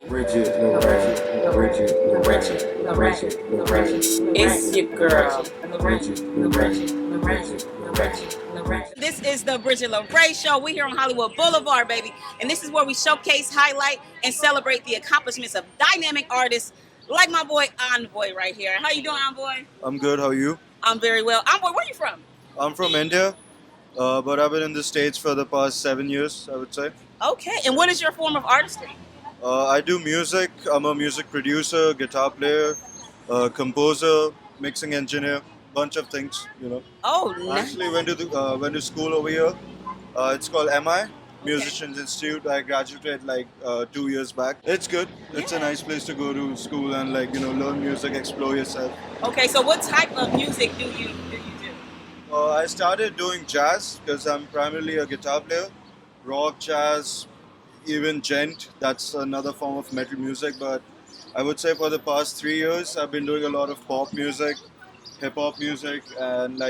Bridgett LaRé. It's your girl. LaRé. This is the Bridgett LaRé Show. We're here on Hollywood Boulevard, baby. And this is where we showcase, highlight, and celebrate the accomplishments of dynamic artists like my boy Anwoy right here. How you doing, Anwoy? I'm good. How are you? I'm very well. Anwoy, where are you from? I'm from India, but I've been in the States for the past 7 years, I would say. Okay. And what is your form of artistry? I do music. I'm a music producer, guitar player, composer, mixing engineer, bunch of things, you know. Oh, nice. Actually, went to school over here. It's called MI, Musicians Institute. I graduated like 2 years back. It's good. It's a nice place to go to school and learn music, explore yourself. Okay, so what type of music do you do? I started doing jazz because I'm primarily a guitar player, rock, jazz, even gent. That's another form of metal music. But I would say for the past 3 years, I've been doing a lot of pop music, hip hop music, and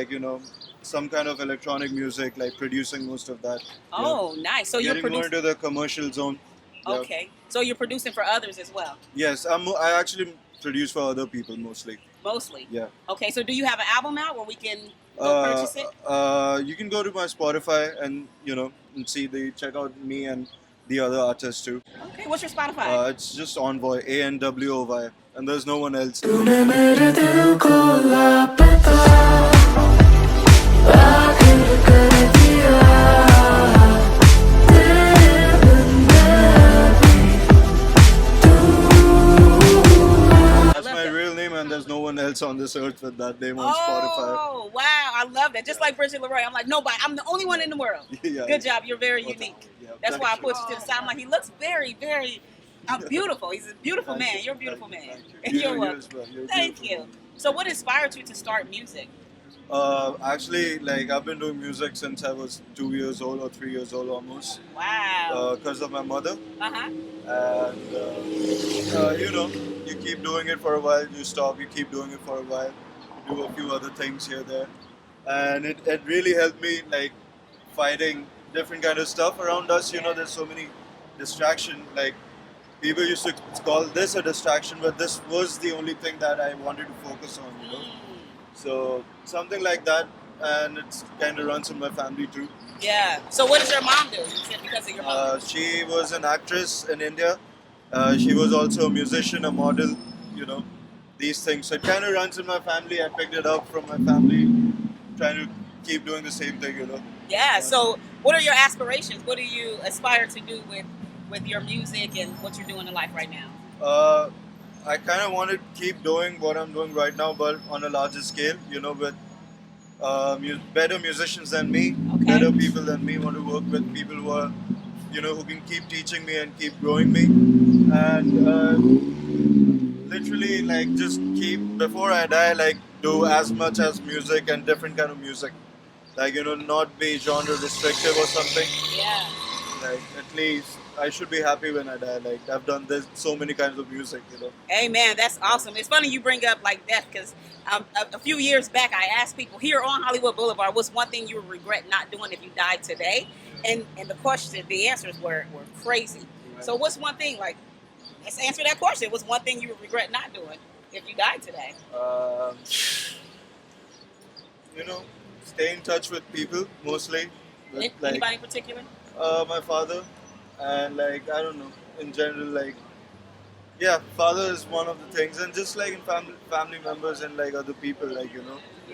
some kind of electronic music, like producing most of that. Oh, nice. So you're Getting more producing. into the commercial zone. Yeah. Okay. So you're producing for others as well. Yes, I actually produce for other people mostly. Mostly. Yeah. Okay. So do you have an album out where we can go purchase it? You can go to my Spotify and check out me and the other artists too. Okay. What's your Spotify? It's just Anwoy, Anwoy, and there's no one else. तूने मेरे दिल को लापता आखिर कर दिया तेरे बिन मैं भी तू That's my real name, and there's no one else on this earth with that name on Spotify. Oh, wow. I love that. Just like Bridgett LaRé. I'm like, nobody. I'm the only one in the world. Yeah. Good job. You're very unique. Yeah, That's why I thank you. put you to the side. I'm like, he looks very, very beautiful. He's a beautiful man. You're a beautiful man. Thank you. You're You welcome. as well. You're Thank beautiful. you. So what inspired you to start music? Actually, I've been doing music since I was 2 years old or 3 years old almost, Wow. because of my mother. Uh-huh. And you keep doing it for a while, you stop, you keep doing it for a while, you do a few other things here there, and it really helped me fighting different kind of stuff around us. There's so many distraction. People used to call this a distraction, but this was the only thing that I wanted to focus on. So something like that, and it's kind of runs in my family too. Yeah. So what does your mom do? You said because of your mom. She was an actress in India. She was also a musician, a model, these things. So it kind of runs in my family. I picked it up from my family, trying to keep doing the same thing, Yeah. So what are your aspirations? What do you aspire to do with your music and what you're doing in life right now? I kind of want to keep doing what I'm doing right now, but on a larger scale, with better musicians than me, Okay. better people than me. Want to work with people who are, who can keep teaching me and keep growing me, and literally just keep, before I die, do as much as music and different kind of music, not be genre restrictive or something. Yeah. At least I should be happy when I die. I've done this so many kinds of music. Amen. That's awesome. It's funny you bring up death because a few years back I asked people here on Hollywood Boulevard, what's one thing you would regret not doing if you died today? And the answers were crazy. So what's one thing, let's answer that question. What's one thing you would regret not doing if you died today? Stay in touch with people mostly. With, Anybody in particular? my father, and I don't know, in general, father is one of the things, and just in family members and other people,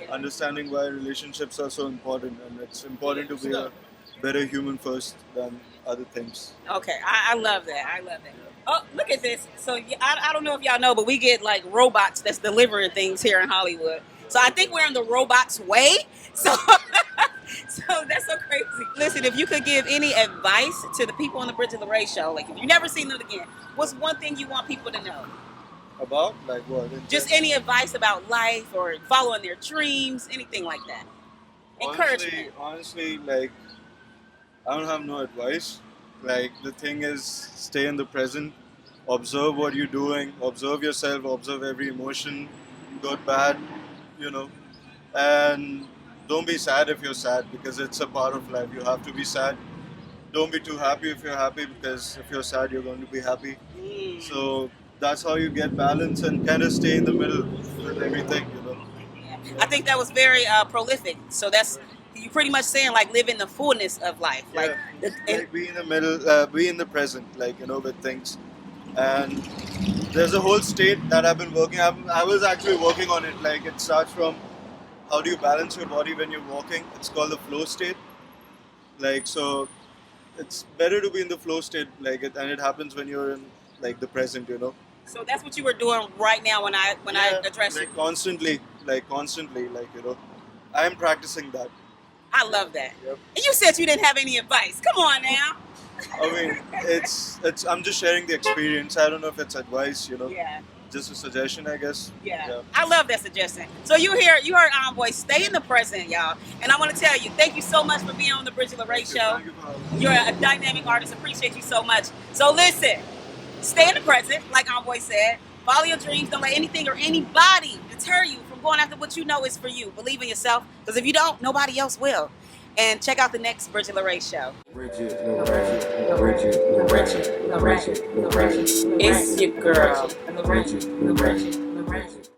understanding why relationships are so important, and it's important to be a better human first than other things. Okay, I love that. I love that. Oh, look at this. So I don't know if y'all know, but we get robots that's delivering things here in Hollywood. So I think we're in the robot's way. So so that's so crazy. Listen, if you could give any advice to the people on the Bridgett LaRé Show, if you've never seen them again, what's one thing you want people to know? About what? Just any advice about life or following their dreams, anything like that. Encouragement. Honestly, I don't have no advice. The thing is, stay in the present, observe what you're doing, observe yourself, observe every emotion, good, bad, and don't be sad if you're sad, because it's a part of life. You have to be sad, don't be too happy if you're happy, because if you're sad, you're going to be happy. Mm. So that's how you get balance and kind of stay in the middle with everything, you know. I think that was very prolific. So that's you pretty much saying like live in the fullness of life, like, Like be in the middle, be in the present, like, you know, with things. And there's a whole state that I've been working. I was actually working on it. Like, it starts from how do you balance your body when you're walking. It's called the flow state. Like, so it's better to be in the flow state, like it, and it happens when you're in like the present, you know. So that's what you were doing right now when I addressed like you. constantly, like you know, I'm practicing that. I love that. Yep. And you said you didn't have any advice. Come on now. I mean, it's I'm just sharing the experience. I don't know if it's advice, you know. Yeah. Just a suggestion, I guess. Yeah. I love that suggestion. So you heard Anwoy. Stay in the present, y'all. And I want to tell you, thank you so much for being on the Bridgett LaRé Show. Thank you for having me. You're a dynamic artist. Appreciate you so much. So listen, stay in the present, like Anwoy said. Follow your dreams. Don't let anything or anybody deter you from going after what you know is for you. Believe in yourself, because if you don't, nobody else will. And check out the next Bridgett LaRé Show. Bridgett LaRé Show. It's your girl, Bridgett LaRé Show.